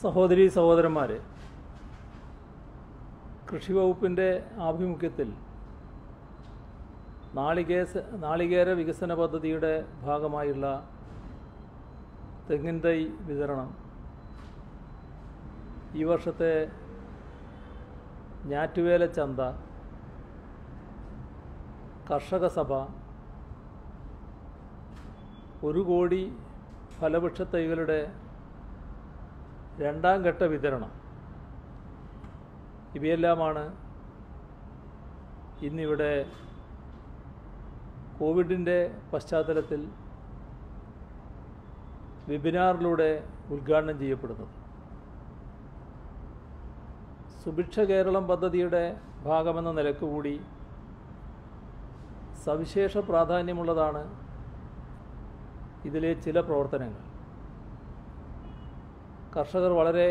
സഹോദരീ സഹോദരന്മാരെ, കൃഷി വകുപ്പിൻ്റെ ആഭിമുഖ്യത്തിൽ നാളികേര വികസന പദ്ധതിയുടെ ഭാഗമായുള്ള തെങ്ങിൻ തൈ വിതരണം ഈ വർഷത്തെ ഞാറ്റുവേല ചന്ത, കർഷക സഭ, 1 കോടി ഫലവൃക്ഷ തൈകളുടെ രണ്ടാം ഘട്ട വിതരണം, ഇവയെല്ലാമാണ് ഇന്നിവിടെ കോവിഡിൻ്റെ പശ്ചാത്തലത്തിൽ വെബിനാറിലൂടെ ഉദ്ഘാടനം ചെയ്യപ്പെടുന്നത്. സുഭിക്ഷ കേരളം പദ്ധതിയുടെ ഭാഗമെന്ന നിലക്ക് കൂടി സവിശേഷ പ്രാധാന്യമുള്ളതാണ് ഇതിലെ ചില പ്രവർത്തനങ്ങൾ. കർഷകർ വളരെ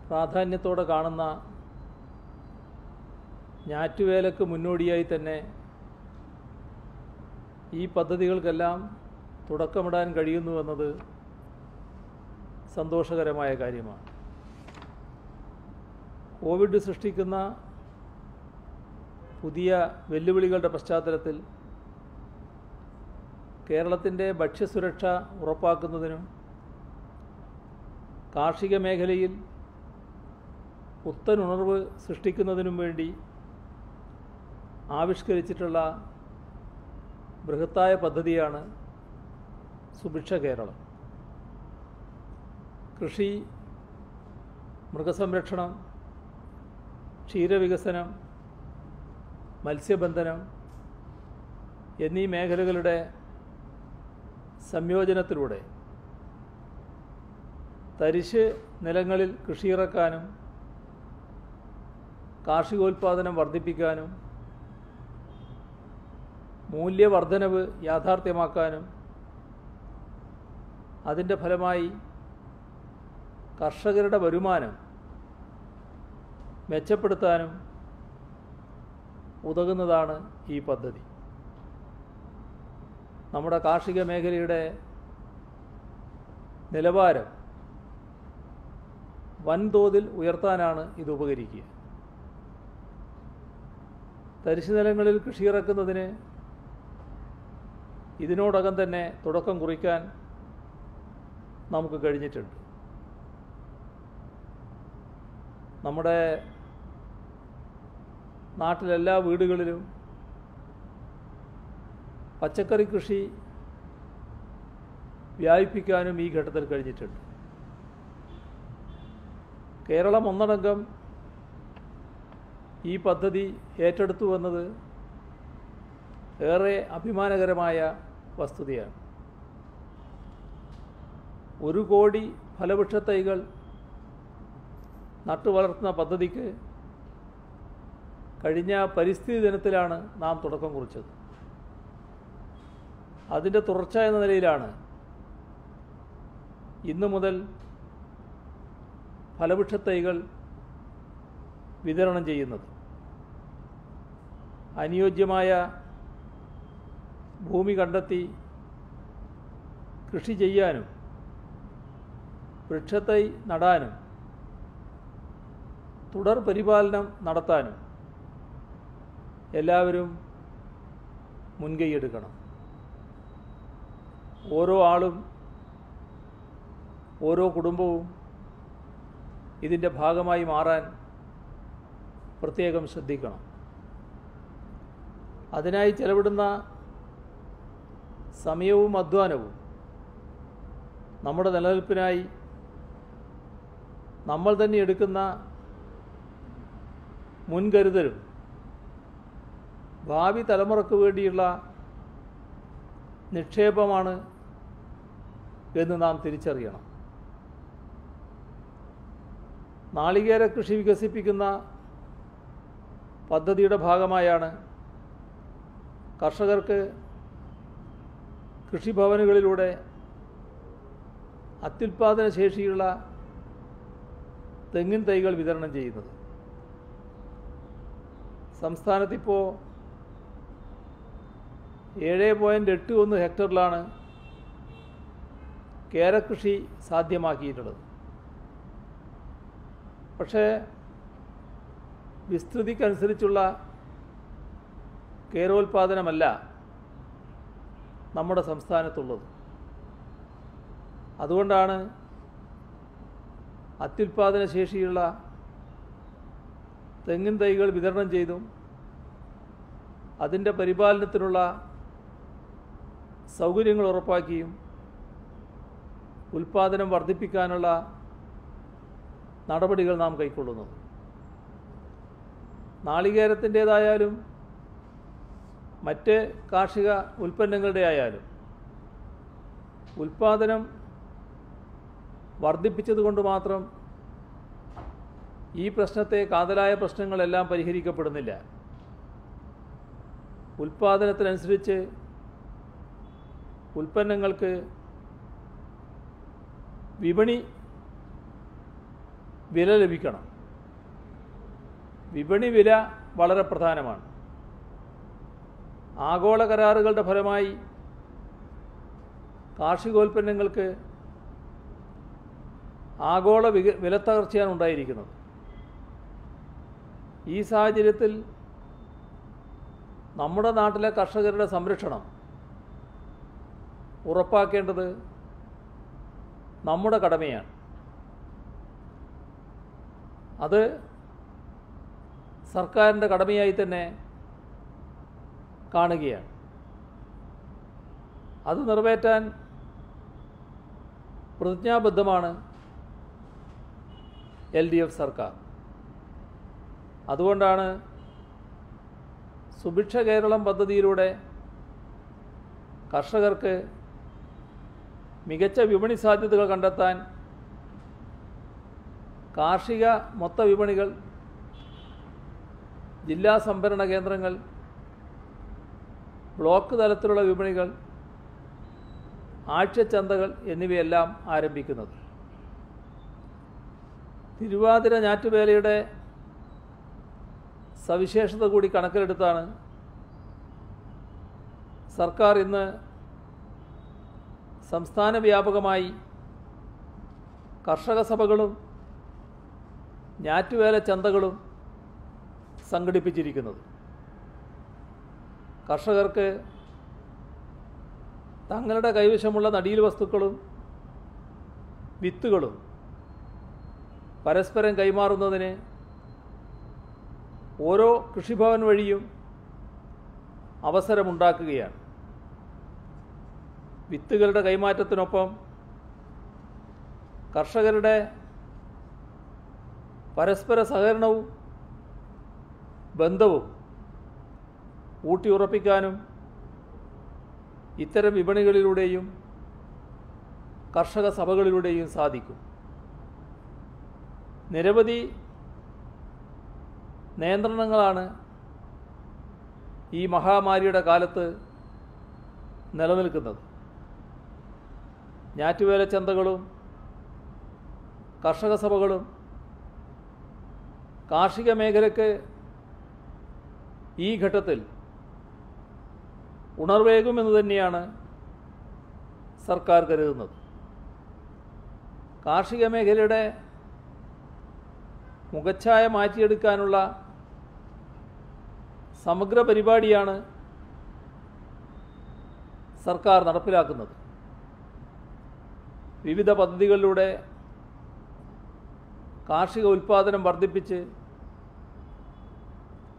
പ്രാധാന്യത്തോടെ കാണുന്ന ഞാറ്റുവേലക്ക് മുന്നോടിയായി തന്നെ ഈ പദ്ധതികൾക്കെല്ലാം തുടക്കമിടാൻ കഴിയുന്നുവെന്നത് സന്തോഷകരമായ കാര്യമാണ്. കോവിഡ് സൃഷ്ടിക്കുന്ന പുതിയ വെല്ലുവിളികളുടെ പശ്ചാത്തലത്തിൽ കേരളത്തിൻ്റെ ഭക്ഷ്യസുരക്ഷ ഉറപ്പാക്കുന്നതിനും കാർഷിക മേഖലയിൽ പുത്തനുണർവ് സൃഷ്ടിക്കുന്നതിനും വേണ്ടി ആവിഷ്കരിച്ചിട്ടുള്ള ബൃഹത്തായ പദ്ധതിയാണ് സുഭിക്ഷ കേരളം. കൃഷി, മൃഗസംരക്ഷണം, ക്ഷീരവികസനം, മത്സ്യബന്ധനം എന്നീ മേഖലകളുടെ സംയോജനത്തിലൂടെ തരിശ് നിലങ്ങളിൽ കൃഷിയിറക്കാനും കാർഷികോൽപാദനം വർദ്ധിപ്പിക്കാനും മൂല്യവർദ്ധനവ് യാഥാർത്ഥ്യമാക്കാനും അതിൻ്റെ ഫലമായി കർഷകരുടെ വരുമാനം മെച്ചപ്പെടുത്താനും ഉതകുന്നതാണ് ഈ പദ്ധതി. നമ്മുടെ കാർഷിക മേഖലയുടെ നിലവാരം വൻതോതിൽ ഉയർത്താനാണ് ഇത് ഉപകരിക്കുക. തരിശു നിലങ്ങളിൽ കൃഷിയിറക്കുന്നതിന് ഇതിനോടകം തന്നെ തുടക്കം കുറിക്കാൻ നമുക്ക് കഴിഞ്ഞിട്ടുണ്ട്. നമ്മുടെ നാട്ടിലെല്ലാ വീടുകളിലും പച്ചക്കറി കൃഷി വ്യാപിപ്പിക്കാനും ഈ ഘട്ടത്തിൽ കഴിഞ്ഞിട്ടുണ്ട്. കേരളം ഒന്നടങ്കം ഈ പദ്ധതി ഏറ്റെടുത്തു വന്നത് ഏറെ അഭിമാനകരമായ വസ്തുതയാണ്. 1 കോടി ഫലവൃക്ഷ തൈകൾ നട്ടുവളർത്തുന്ന പദ്ധതിക്ക് കഴിഞ്ഞ പരിസ്ഥിതി ദിനത്തിലാണ് നാം തുടക്കം കുറിച്ചത്. അതിൻ്റെ തുടർച്ച എന്ന നിലയിലാണ് ഇന്നു മുതൽ ഫലവൃക്ഷ തൈകൾ വിതരണം ചെയ്യുന്നത്. അനുയോജ്യമായ ഭൂമി കണ്ടെത്തി കൃഷി ചെയ്യാനും വൃക്ഷത്തൈ നടാനും തുടർ പരിപാലനം നടത്താനും എല്ലാവരും മുൻകൈയെടുക്കണം. ഓരോ ആളും, ഓരോ കുടുംബവും ഇതിൻ്റെ ഭാഗമായി മാറാൻ പ്രത്യേകം ശ്രദ്ധിക്കണം. അതിനായി ചെലവിടുന്ന സമയവും അധ്വാനവും നമ്മുടെ നിലനിൽപ്പിനായി നമ്മൾ തന്നെ എടുക്കുന്ന മുൻകരുതലും ഭാവി തലമുറയ്ക്ക് വേണ്ടിയുള്ള നിക്ഷേപമാണ് എന്ന് നാം തിരിച്ചറിയണം. നാളികേര കൃഷി വികസിപ്പിക്കുന്ന പദ്ധതിയുടെ ഭാഗമായാണ് കർഷകർക്ക് കൃഷിഭവനുകളിലൂടെ അത്യുൽപാദന ശേഷിയുള്ള തെങ്ങിൻ തൈകൾ വിതരണം ചെയ്യുന്നത്. സംസ്ഥാനത്തിപ്പോൾ 7.81 ഹെക്ടറിലാണ് കേരകൃഷി സാധ്യമാക്കിയിട്ടുള്ളത്. പക്ഷേ വിസ്തൃതിക്കനുസരിച്ചുള്ള കേരോൽപാദനമല്ല നമ്മുടെ സംസ്ഥാനത്തുള്ളത്. അതുകൊണ്ടാണ് അത്യുൽപാദന ശേഷിയുള്ള തെങ്ങിൻ തൈകൾ വിതരണം ചെയ്തും അതിൻ്റെ പരിപാലനത്തിനുള്ള സൗകര്യങ്ങൾ ഉറപ്പാക്കിയും ഉൽപാദനം വർദ്ധിപ്പിക്കാനുള്ള നടപടികൾ നാം കൈക്കൊള്ളുന്നത്. നാളികേരത്തിൻ്റേതായാലും മറ്റ് കാർഷിക ഉൽപ്പന്നങ്ങളുടെ ആയാലും ഉൽപാദനം വർദ്ധിപ്പിച്ചതുകൊണ്ട് മാത്രം ഈ പ്രശ്നത്തെ കാതലായ പ്രശ്നങ്ങളെല്ലാം പരിഹരിക്കപ്പെടുന്നില്ല. ഉൽപാദനത്തിനനുസരിച്ച് ഉൽപ്പന്നങ്ങൾക്ക് വിപണി വില ലഭിക്കണം. വിപണി വില വളരെ പ്രധാനമാണ്. ആഗോള കരാറുകളുടെ ഫലമായി കാർഷികോൽപ്പന്നങ്ങൾക്ക് ആഗോള വിലത്തകർച്ചയാണ് ഉണ്ടായിരിക്കുന്നത്. ഈ സാഹചര്യത്തിൽ നമ്മുടെ നാട്ടിലെ കർഷകരുടെ സംരക്ഷണം ഉറപ്പാക്കേണ്ടത് നമ്മുടെ കടമയാണ്. അത് സർക്കാരിൻ്റെ കടമയായി തന്നെ കാണുകയാണ്. അത് നിറവേറ്റാൻ പ്രതിജ്ഞാബദ്ധമാണ് LDF സർക്കാർ. അതുകൊണ്ടാണ് സുഭിക്ഷ കേരളം പദ്ധതിയിലൂടെ കർഷകർക്ക് മികച്ച വിപണി സാധ്യതകൾ കണ്ടെത്താൻ കാർഷിക മൊത്ത വിപണികൾ, ജില്ലാ സംഭരണ കേന്ദ്രങ്ങൾ, ബ്ലോക്ക് തലത്തിലുള്ള വിപണികൾ, ആഴ്ചച്ചന്തകൾ എന്നിവയെല്ലാം ആരംഭിക്കുന്നത്. തിരുവാതിര ഞാറ്റുവേലയുടെ സവിശേഷത കൂടി കണക്കിലെടുത്താണ് സർക്കാർ ഇന്ന് സംസ്ഥാന വ്യാപകമായി കർഷക സഭകളും ഞാറ്റുവേല ചന്തകളും സംഘടിപ്പിച്ചിരിക്കുന്നത്. കർഷകർക്ക് തങ്ങളുടെ കൈവശമുള്ള നടീൽ വസ്തുക്കളും വിത്തുകളും പരസ്പരം കൈമാറുന്നതിന് ഓരോ കൃഷിഭവൻ വഴിയും അവസരമുണ്ടാക്കുകയാണ്. വിത്തുകളുടെ കൈമാറ്റത്തിനൊപ്പം കർഷകരുടെ പരസ്പര സഹകരണവും ബന്ധവും ഊട്ടിയുറപ്പിക്കാനും ഇത്തരം വിപണികളിലൂടെയും കർഷക സഭകളിലൂടെയും സാധിക്കും. നിരവധി നിയന്ത്രണങ്ങളാണ് ഈ മഹാമാരിയുടെ കാലത്ത് നിലനിൽക്കുന്നത്. ഞാറ്റുവേല ചന്തകളും കർഷക സഭകളും കാർഷിക മേഖലയ്ക്ക് ഈ ഘട്ടത്തിൽ ഉണർവേകുമെന്ന് തന്നെയാണ് സർക്കാർ കരുതുന്നത്. കാർഷിക മേഖലയുടെ മുഖച്ഛായ മാറ്റിയെടുക്കാനുള്ള സമഗ്ര പരിപാടിയാണ് സർക്കാർ നടപ്പിലാക്കുന്നത്. വിവിധ പദ്ധതികളിലൂടെ കാർഷിക ഉൽപ്പാദനം വർദ്ധിപ്പിച്ച്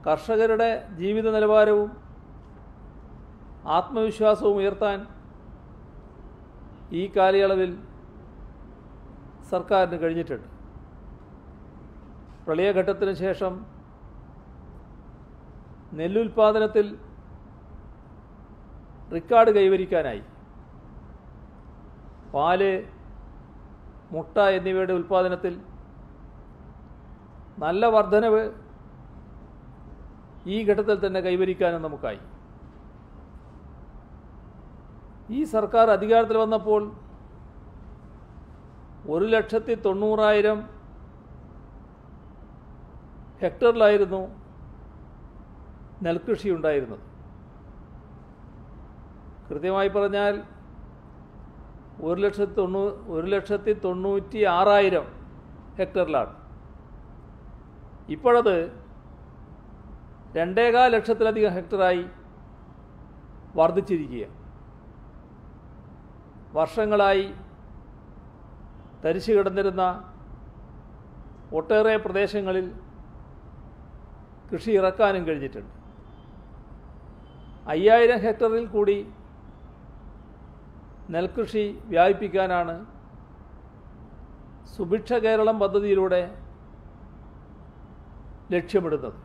കർഷകരുടെ ജീവിത നിലവാരവും ആത്മവിശ്വാസവും ഉയർത്താൻ ഈ കാലയളവിൽ സർക്കാരിന് കഴിഞ്ഞിട്ടുണ്ട്. പ്രളയഘട്ടത്തിന് ശേഷം നെല്ലുൽപാദനത്തിൽ റെക്കോർഡ് കൈവരിക്കാനായി. പാല്, മുട്ട എന്നിവയുടെ ഉൽപ്പാദനത്തിൽ നല്ല വർധനവ് ഈ ഘട്ടത്തിൽ തന്നെ കൈവരിക്കാനും നമുക്കായി. ഈ സർക്കാർ അധികാരത്തിൽ വന്നപ്പോൾ 1,90,000 ഹെക്ടറിലായിരുന്നു നെൽകൃഷി ഉണ്ടായിരുന്നത്. കൃത്യമായി പറഞ്ഞാൽ 1,96,000 ഹെക്ടറിലാണ്. ഇപ്പോഴത് 2.25 ലക്ഷത്തിലധികം ഹെക്ടറായി വർദ്ധിച്ചിരിക്കുകയാണ്. വർഷങ്ങളായി തരിച്ചു കിടന്നിരുന്ന ഒട്ടേറെ പ്രദേശങ്ങളിൽ കൃഷി ഇറക്കാനും കഴിഞ്ഞിട്ടുണ്ട്. 5000 ഹെക്ടറിൽ കൂടി നെൽകൃഷി വ്യാപിപ്പിക്കാനാണ് സുഭിക്ഷ കേരളം പദ്ധതിയിലൂടെ ലക്ഷ്യമിടുന്നത്.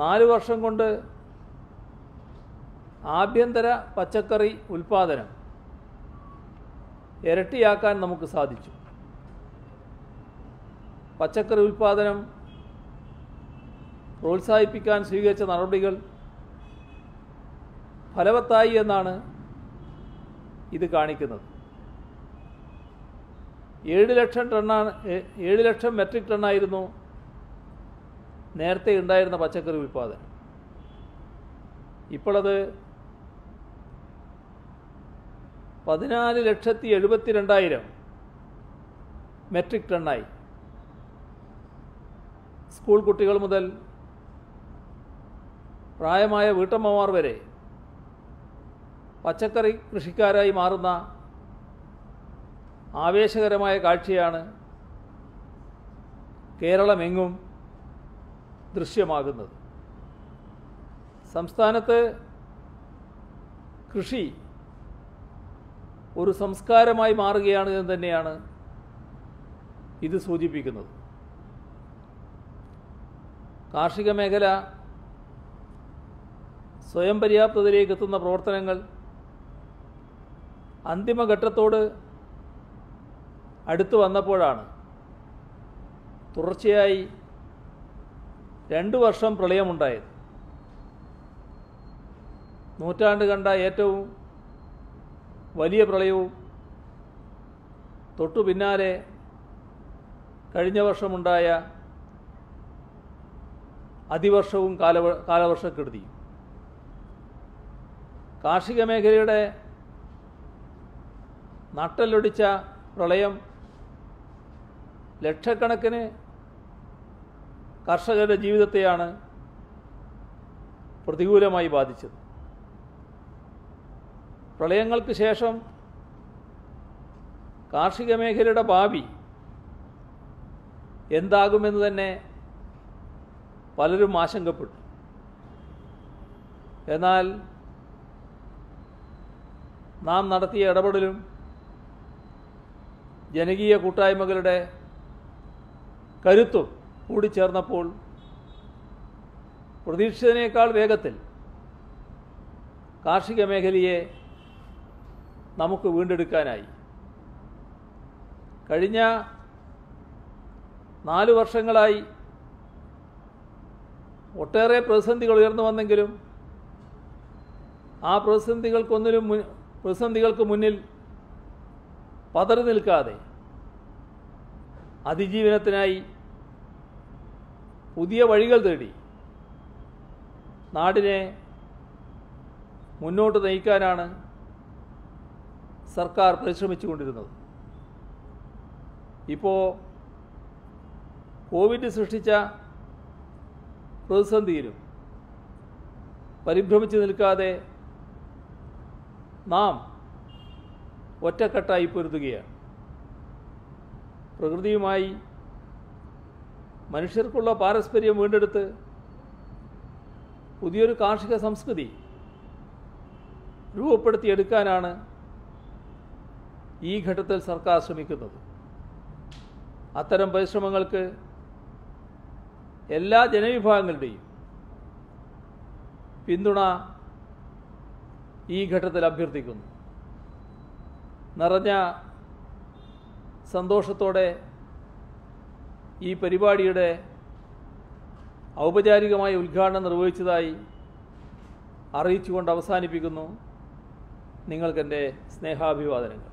4 വർഷം കൊണ്ട് ആഭ്യന്തര പച്ചക്കറി ഉൽപ്പാദനം ഇരട്ടിയാക്കാൻ നമുക്ക് സാധിച്ചു. പച്ചക്കറി ഉൽപ്പാദനം പ്രോത്സാഹിപ്പിക്കാൻ സ്വീകരിച്ച നടപടികൾ ഫലവത്തായി എന്നാണ് ഇത് കാണിക്കുന്നത്. 7 ലക്ഷം മെട്രിക് ടണ്ണായിരുന്നു നേരത്തെ ഉണ്ടായിരുന്ന പച്ചക്കറി ഉൽപ്പാദനം. ഇപ്പോഴത് 14,72,000 മെട്രിക് ടണ്ണായി. സ്കൂൾ കുട്ടികൾ മുതൽ പ്രായമായ വീട്ടമ്മമാർ വരെ പച്ചക്കറി കൃഷിക്കാരായി മാറുന്ന ആവേശകരമായ കാഴ്ചയാണ് കേരളമെങ്ങും ദൃശ്യമാകുന്നത്. സംസ്ഥാനത്ത് കൃഷി ഒരു സംസ്കാരമായി മാറുകയാണ് എന്ന് തന്നെയാണ് ഇത് സൂചിപ്പിക്കുന്നത്. കാർഷിക മേഖല സ്വയം പര്യാപ്തതയിലേക്ക് എത്തുന്ന പ്രവർത്തനങ്ങൾ അന്തിമഘട്ടത്തോട് അടുത്തു വന്നപ്പോഴാണ് തുടർച്ചയായി 2 വർഷം പ്രളയമുണ്ടായത്. നൂറ്റാണ്ട് കണ്ട ഏറ്റവും വലിയ പ്രളയവും തൊട്ടു പിന്നാലെ കഴിഞ്ഞ വർഷമുണ്ടായ അതിവർഷവും കാലവർഷക്കെടുതിയും. കാർഷിക മേഖലയുടെ നട്ടെല്ലൊടിച്ച പ്രളയം ലക്ഷക്കണക്കിന് കർഷകരുടെ ജീവിതത്തെയാണ് പ്രതികൂലമായി ബാധിച്ചത്. പ്രളയങ്ങൾക്ക് ശേഷം കാർഷിക മേഖലയുടെ ഭാവി എന്താകുമെന്ന് തന്നെ പലരും ആശങ്കപ്പെട്ടു. എന്നാൽ നാം നടത്തിയ ഇടപെടലും ജനകീയ കൂട്ടായ്മകളുടെ കരുത്തും കൂടിച്ചേർന്നപ്പോൾ പ്രതീക്ഷിച്ചതിനേക്കാൾ വേഗത്തിൽ കാർഷിക മേഖലയെ നമുക്ക് വീണ്ടെടുക്കാനായി. കഴിഞ്ഞ 4 വർഷങ്ങളായി ഒട്ടേറെ പ്രതിസന്ധികൾ ഉയർന്നു വന്നെങ്കിലും ആ പ്രതിസന്ധികൾക്ക് മുന്നിൽ പതറി നിൽക്കാതെ അതിജീവനത്തിനായി പുതിയ വഴികൾ തേടി നാടിനെ മുന്നോട്ട് നയിക്കാനാണ് സർക്കാർ പരിശ്രമിച്ചുകൊണ്ടിരുന്നത്. ഇപ്പോൾ കോവിഡ് സൃഷ്ടിച്ച പ്രതിസന്ധിയിലും പരിഭ്രമിച്ച് നിൽക്കാതെ നാം ഒറ്റക്കെട്ടായി പൊരുതുകയാണ്. പ്രകൃതിയുമായി മനുഷ്യർക്കുള്ള പാരസ്പര്യം വീണ്ടെടുത്ത് പുതിയൊരു കാർഷിക സംസ്കൃതി രൂപപ്പെടുത്തിയെടുക്കാനാണ് ഈ ഘട്ടത്തിൽ സർക്കാർ ശ്രമിക്കുന്നത്. അത്തരം പരിശ്രമങ്ങൾക്ക് എല്ലാ ജനവിഭാഗങ്ങളുടെയും പിന്തുണ ഈ ഘട്ടത്തിൽ അഭ്യർത്ഥിക്കുന്നു. നിറഞ്ഞ സന്തോഷത്തോടെ ഈ പരിപാടിയുടെ ഔപചാരികമായ ഉദ്ഘാടനം നിർവഹിച്ചതായി അറിയിച്ചുകൊണ്ട് അവസാനിപ്പിക്കുന്നു. നിങ്ങൾക്കെൻ്റെ സ്നേഹാഭിവാദനങ്ങൾ.